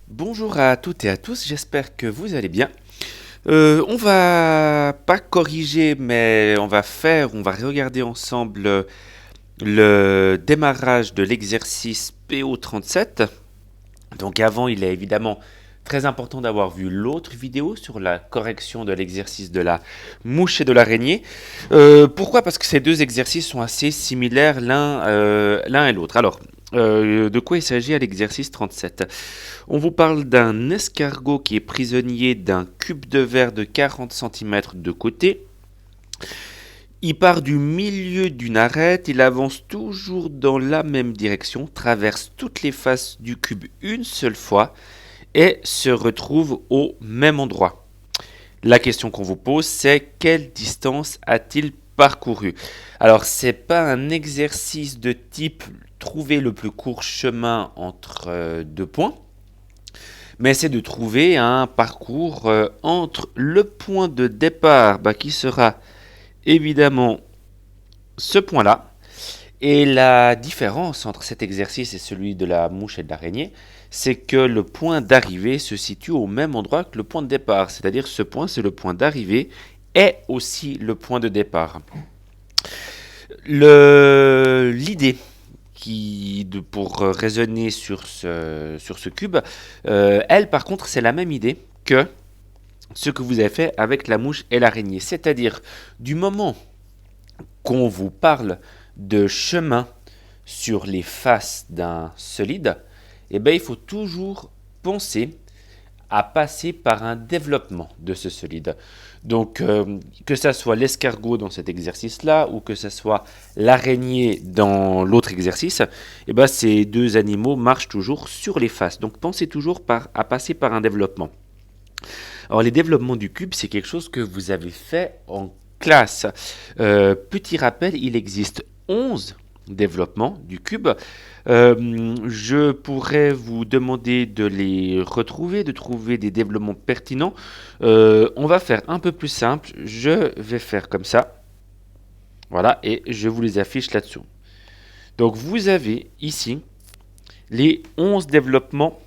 Bonjour à toutes et à tous, j'espère que vous allez bien. On va pas corriger, mais on va regarder ensemble le démarrage de l'exercice PO37. Donc avant, il est évidemment très important d'avoir vu l'autre vidéo sur la correction de l'exercice de la mouche et de l'araignée. Pourquoi? Parce que ces deux exercices sont assez similaires l'un et l'autre. Alors, de quoi il s'agit à l'exercice 37? On vous parle d'un escargot qui est prisonnier d'un cube de verre de 40 centimètres de côté. Il part du milieu d'une arête, il avance toujours dans la même direction, traverse toutes les faces du cube une seule fois et se retrouve au même endroit. La question qu'on vous pose, c'est quelle distance a-t-il parcouru? Alors, c'est pas un exercice de type trouver le plus court chemin entre deux points, mais c'est de trouver un parcours entre le point de départ qui sera évidemment ce point-là. Et la différence entre cet exercice et celui de la mouche et de l'araignée, c'est que le point d'arrivée se situe au même endroit que le point de départ. C'est-à-dire ce point, c'est le point d'arrivée et aussi le point de départ. L'idée pour raisonner sur ce cube, elle par contre c'est la même idée que ce que vous avez fait avec la mouche et l'araignée. C'est-à-dire du moment qu'on vous parle de chemin sur les faces d'un solide, eh bien, il faut toujours penser à passer par un développement de ce solide. Donc, que ça soit l'escargot dans cet exercice-là ou que ça soit l'araignée dans l'autre exercice, eh ben, ces deux animaux marchent toujours sur les faces. Donc, pensez toujours à passer par un développement. Alors, les développements du cube, c'est quelque chose que vous avez fait en classe. Petit rappel, il existe 11 développements du cube. Je pourrais vous demander de les retrouver, de trouver des développements pertinents. On va faire un peu plus simple. Je vais faire comme ça. Voilà, et je vous les affiche là-dessous. Donc, vous avez ici les 11 développements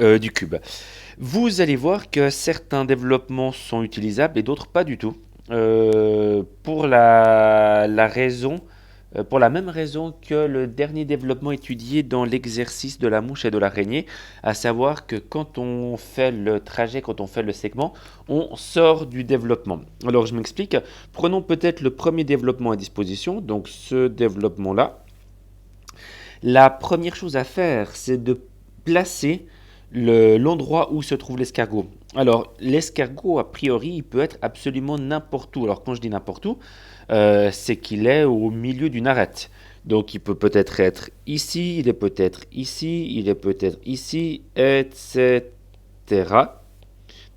du cube. Vous allez voir que certains développements sont utilisables et d'autres pas du tout. Pour pour la même raison que le dernier développement étudié dans l'exercice de la mouche et de l'araignée, à savoir que quand on fait le trajet, quand on fait le segment, on sort du développement. Alors je m'explique. Prenons peut-être le premier développement à disposition, donc ce développement-là. La première chose à faire, c'est de placer l'endroit où se trouve l'escargot. Alors, l'escargot, a priori, il peut être absolument n'importe où. Alors, quand je dis n'importe où, c'est qu'il est au milieu d'une arête. Donc, il peut peut-être être ici, il est peut-être ici, il est peut-être ici, etc.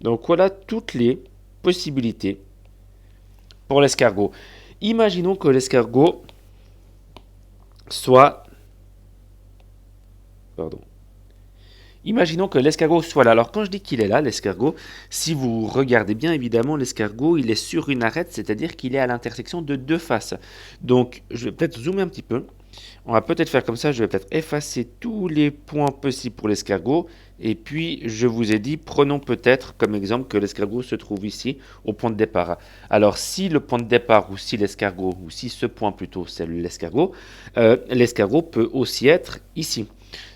Donc, voilà toutes les possibilités pour l'escargot. Imaginons que l'escargot soit... Pardon. Imaginons que l'escargot soit là. Alors quand je dis qu'il est là, l'escargot, si vous regardez bien évidemment, l'escargot, il est sur une arête, c'est-à-dire qu'il est à l'intersection de deux faces. Donc je vais peut-être zoomer un petit peu. On va peut-être faire comme ça, je vais peut-être effacer tous les points possibles pour l'escargot. Et puis je vous ai dit, prenons peut-être comme exemple que l'escargot se trouve ici, au point de départ. Alors si le point de départ, ou si l'escargot, ou si ce point plutôt, c'est l'escargot peut aussi être ici.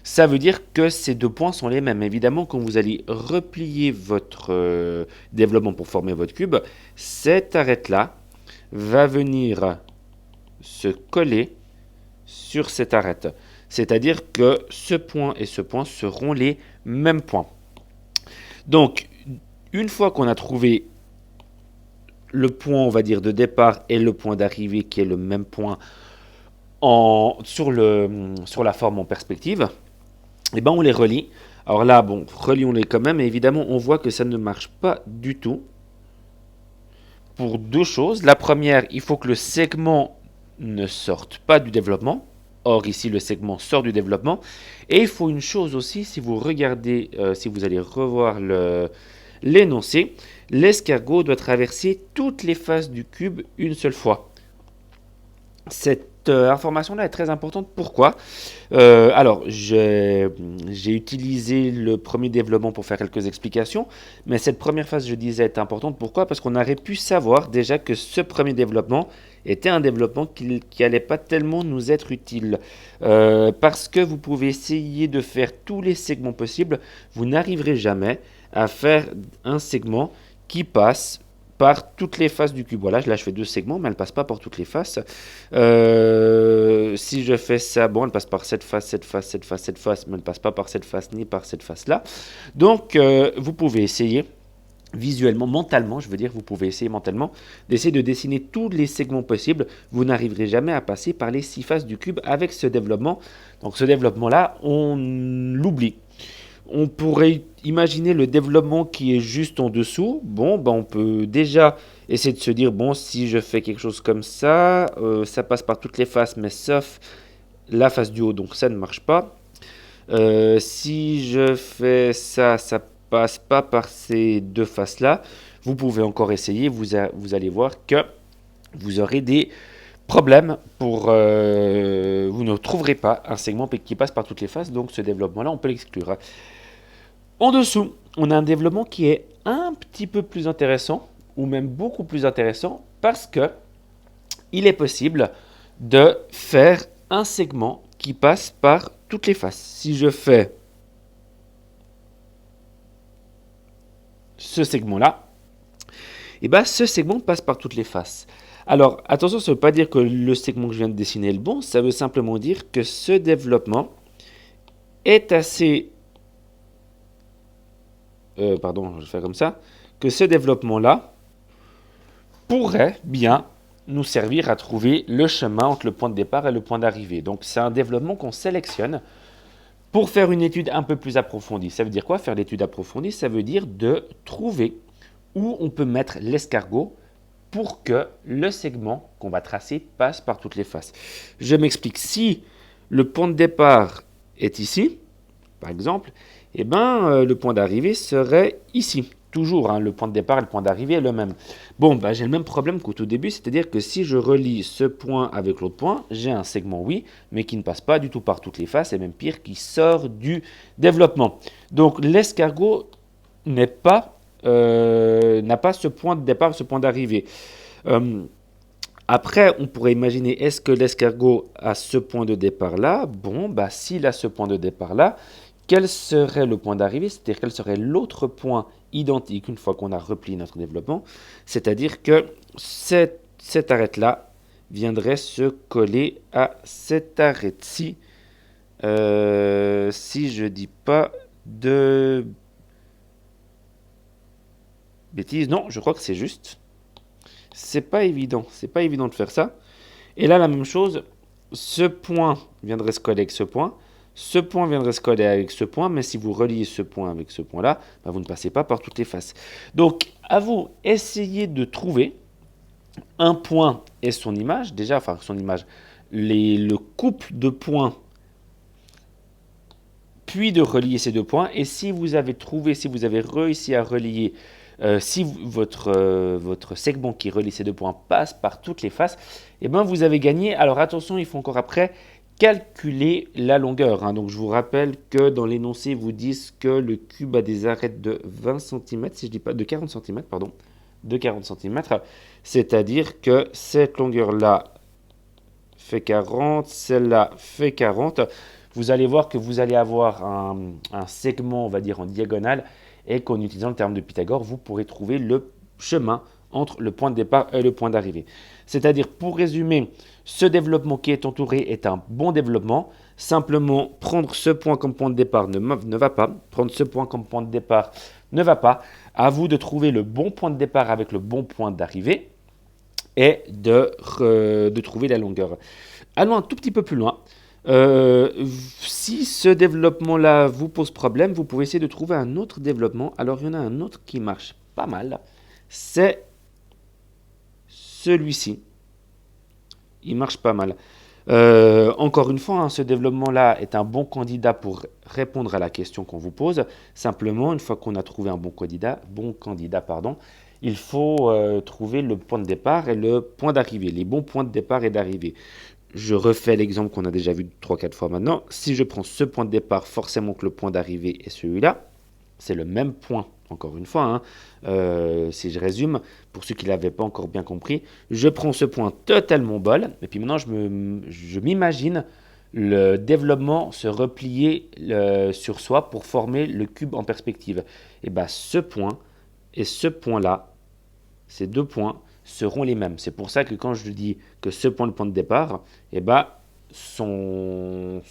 Ça veut dire que ces deux points sont les mêmes. Évidemment, quand vous allez replier votre développement pour former votre cube, cette arête-là va venir se coller sur cette arête. C'est-à-dire que ce point et ce point seront les mêmes points. Donc, une fois qu'on a trouvé le point, on va dire, de départ et le point d'arrivée qui est le même point sur la forme en perspective, et ben on les relie. Alors là, bon, relions-les quand même, et évidemment, on voit que ça ne marche pas du tout pour deux choses. La première, il faut que le segment ne sorte pas du développement. Or, ici, le segment sort du développement. Et il faut une chose aussi, si vous regardez, si vous allez revoir l'énoncé, l'escargot doit traverser toutes les faces du cube une seule fois. cette information-là est très importante. Pourquoi? Alors, j'ai utilisé le premier développement pour faire quelques explications, mais cette première phase, je disais, est importante. Pourquoi? Parce qu'on aurait pu savoir déjà que ce premier développement était un développement qui n'allait pas tellement nous être utile. Parce que vous pouvez essayer de faire tous les segments possibles, vous n'arriverez jamais à faire un segment qui passe par toutes les faces du cube. Voilà, là je fais deux segments, mais elle ne passe pas par toutes les faces. Si je fais ça, bon, elle passe par cette face, cette face, cette face, cette face, mais elle ne passe pas par cette face ni par cette face-là. Donc, vous pouvez essayer visuellement, mentalement, je veux dire, vous pouvez essayer mentalement d'essayer de dessiner tous les segments possibles. Vous n'arriverez jamais à passer par les 6 faces du cube avec ce développement. Donc, ce développement-là, on l'oublie. On pourrait imaginer le développement qui est juste en dessous. Bon, ben on peut déjà essayer de se dire, bon, si je fais quelque chose comme ça, ça passe par toutes les faces, mais sauf la face du haut, donc ça ne marche pas. Si je fais ça, ça passe pas par ces deux faces-là. Vous pouvez encore essayer, vous allez voir que vous aurez des problème vous ne trouverez pas un segment qui passe par toutes les faces, donc ce développement-là, on peut l'exclure. En dessous, on a un développement qui est un petit peu plus intéressant, ou même beaucoup plus intéressant, parce que il est possible de faire un segment qui passe par toutes les faces. Si je fais ce segment-là, et ben ce segment passe par toutes les faces. Alors, attention, ça ne veut pas dire que le segment que je viens de dessiner est le bon, ça veut simplement dire que ce développement est assez... pardon, je vais faire comme ça, que ce développement-là pourrait bien nous servir à trouver le chemin entre le point de départ et le point d'arrivée. Donc, c'est un développement qu'on sélectionne pour faire une étude un peu plus approfondie. Ça veut dire quoi, faire l'étude approfondie? Ça veut dire de trouver où on peut mettre l'escargot pour que le segment qu'on va tracer passe par toutes les faces. Je m'explique. Si le point de départ est ici, par exemple, eh ben, le point d'arrivée serait ici. Toujours, hein, le point de départ et le point d'arrivée est le même. Bon, ben, j'ai le même problème qu'au tout début, c'est-à-dire que si je relie ce point avec l'autre point, j'ai un segment, oui, mais qui ne passe pas du tout par toutes les faces, et même pire, qui sort du développement. Donc, l'escargot n'a pas ce point de départ, ce point d'arrivée. Après, on pourrait imaginer, est-ce que l'escargot a ce point de départ-là? Bon, bah, s'il a ce point de départ-là, quel serait le point d'arrivée? C'est-à-dire quel serait l'autre point identique une fois qu'on a replié notre développement? C'est-à-dire que cette arête-là viendrait se coller à cette arête-ci, si je dis pas de bêtises. Non, je crois que c'est juste. C'est pas évident de faire ça. Et là, la même chose, ce point viendrait se coller avec ce point viendrait se coller avec ce point, mais si vous reliez ce point avec ce point-là, bah, vous ne passez pas par toutes les faces. Donc, à vous, essayez de trouver un point et son image, déjà, enfin son image, le couple de points, puis de relier ces deux points, et si vous avez réussi à relier si votre segment qui relie ces deux points passe par toutes les faces, et ben vous avez gagné. Alors attention, il faut encore après calculer la longueur. Donc je vous rappelle que dans l'énoncé, ils vous disent que le cube a des arêtes de 20 cm, si je dis pas de 40 cm, pardon, de 40 cm. C'est-à-dire que cette longueur-là fait 40, celle-là fait 40. Vous allez voir que vous allez avoir un segment, on va dire, en diagonale, et qu'en utilisant le terme de Pythagore, vous pourrez trouver le chemin entre le point de départ et le point d'arrivée. C'est-à-dire, pour résumer, ce développement qui est entouré est un bon développement. Simplement, prendre ce point comme point de départ ne va pas. Prendre ce point comme point de départ ne va pas. À vous de trouver le bon point de départ avec le bon point d'arrivée et de trouver la longueur. Allons un tout petit peu plus loin. Si ce développement-là vous pose problème, vous pouvez essayer de trouver un autre développement. Alors, il y en a un autre qui marche pas mal. C'est celui-ci. Il marche pas mal. Encore une fois, ce développement-là est un bon candidat pour répondre à la question qu'on vous pose. Simplement, une fois qu'on a trouvé un bon candidat, il faut trouver le point de départ et le point d'arrivée, les bons points de départ et d'arrivée. je refais l'exemple qu'on a déjà vu 3-4 fois maintenant. Si je prends ce point de départ, forcément que le point d'arrivée est celui-là. C'est le même point, encore une fois, hein. Si je résume, pour ceux qui ne l'avaient pas encore bien compris, je prends ce point totalement bol, et puis maintenant je m'imagine le développement se replier sur soi pour former le cube en perspective. Et bien ce point et ce point-là, ces deux points seront les mêmes. C'est pour ça que quand je dis que ce point est le point de départ, et ben le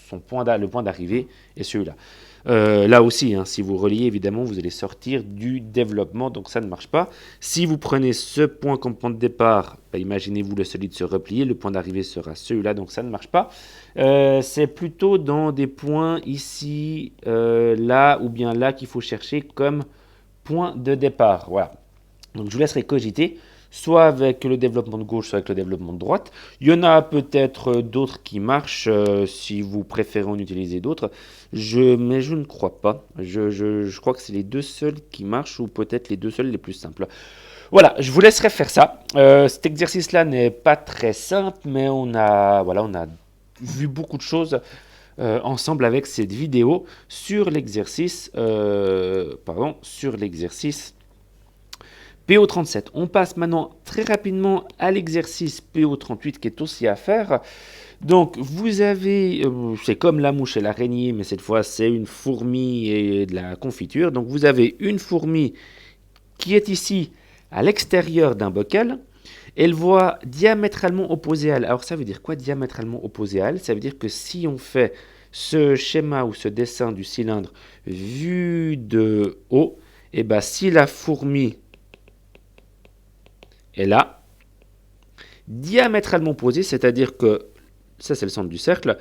point d'arrivée est celui-là. Là aussi, hein, si vous reliez, évidemment, vous allez sortir du développement, donc ça ne marche pas. Si vous prenez ce point comme point de départ, imaginez-vous le solide se replier, le point d'arrivée sera celui-là, donc ça ne marche pas. C'est plutôt dans des points ici, là ou bien là qu'il faut chercher comme point de départ. Voilà. Donc je vous laisserai cogiter, soit avec le développement de gauche, soit avec le développement de droite. Il y en a peut-être d'autres qui marchent, si vous préférez en utiliser d'autres, mais je ne crois pas. Je crois que c'est les deux seuls qui marchent, ou peut-être les deux seuls les plus simples. Voilà, je vous laisserai faire ça. Cet exercice-là n'est pas très simple, mais on a vu beaucoup de choses ensemble avec cette vidéo sur l'exercice PO37. On passe maintenant très rapidement à l'exercice PO38 qui est aussi à faire. Donc vous avez, c'est comme la mouche et l'araignée, mais cette fois c'est une fourmi et de la confiture. Donc vous avez une fourmi qui est ici à l'extérieur d'un bocal. Elle voit diamétralement opposée à elle. Alors ça veut dire quoi diamétralement opposé à elle? Ça veut dire que si on fait ce schéma ou ce dessin du cylindre vu de haut, et ben si la fourmi est là, diamétralement opposée, c'est-à-dire que ça c'est le centre du cercle,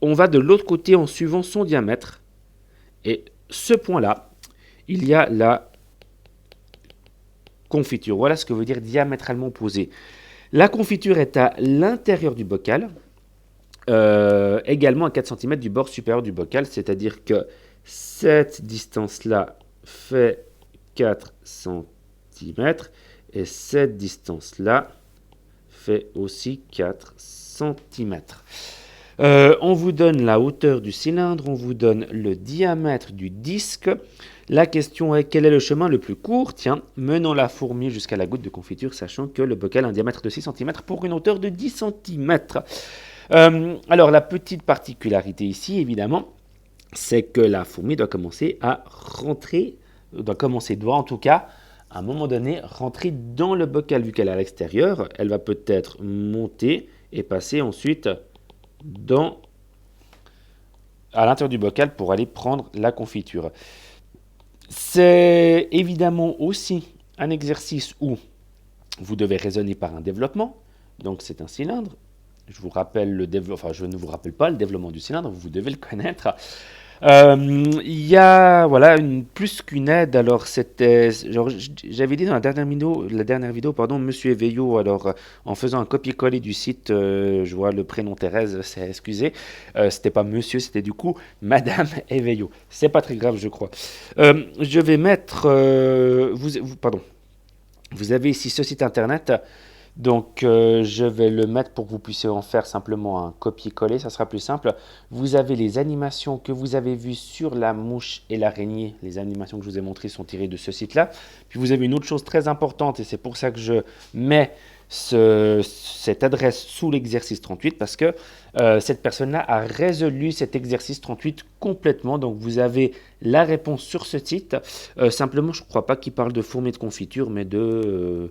on va de l'autre côté en suivant son diamètre, et ce point-là, il y a la confiture. Voilà ce que veut dire diamétralement opposé. La confiture est à l'intérieur du bocal, également à 4 cm du bord supérieur du bocal, c'est-à-dire que cette distance-là fait 4 cm et cette distance-là fait aussi 4 cm. On vous donne la hauteur du cylindre, on vous donne le diamètre du disque. La question est quel est le chemin le plus court? Tiens, menant la fourmi jusqu'à la goutte de confiture, sachant que le bocal a un diamètre de 6 cm pour une hauteur de 10 cm. Alors la petite particularité ici, évidemment, c'est que la fourmi doit commencer à rentrer, doit en tout cas, à un moment donné, rentrer dans le bocal. Vu qu'elle est à l'extérieur, elle va peut-être monter et passer ensuite à l'intérieur du bocal pour aller prendre la confiture. C'est évidemment aussi un exercice où vous devez raisonner par un développement. Donc c'est un cylindre. Je ne vous rappelle pas le développement du cylindre, vous devez le connaître. Il y a plus qu'une aide. Alors j'avais dit dans la dernière vidéo, Monsieur Eveillot. Alors en faisant un copier-coller du site, je vois le prénom Thérèse, c'est excusé. C'était pas Monsieur, c'était du coup Madame Eveillot. C'est pas très grave, je crois. Je vais mettre, vous avez ici ce site internet. Donc je vais le mettre pour que vous puissiez en faire simplement un copier-coller, ça sera plus simple. Vous avez les animations que vous avez vues sur la mouche et l'araignée. Les animations que je vous ai montrées sont tirées de ce site-là. Puis vous avez une autre chose très importante, et c'est pour ça que je mets cette adresse sous l'exercice 38, parce que cette personne-là a résolu cet exercice 38 complètement. Donc vous avez la réponse sur ce site. Simplement, je ne crois pas qu'il parle de fourmi de confiture, mais de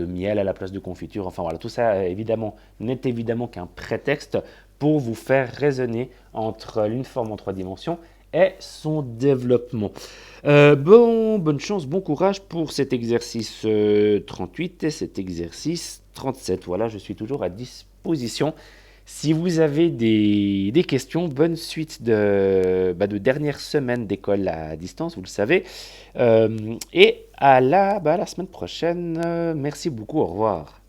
miel à la place de confiture. Enfin voilà, tout ça n'est évidemment qu'un prétexte pour vous faire raisonner entre une forme en 3 dimensions et son développement. Bonne chance, bon courage pour cet exercice 38 et cet exercice 37. Voilà, je suis toujours à disposition. Si vous avez des questions, bonne suite de dernière semaine d'école à distance, vous le savez. Et à la semaine prochaine. Merci beaucoup, au revoir.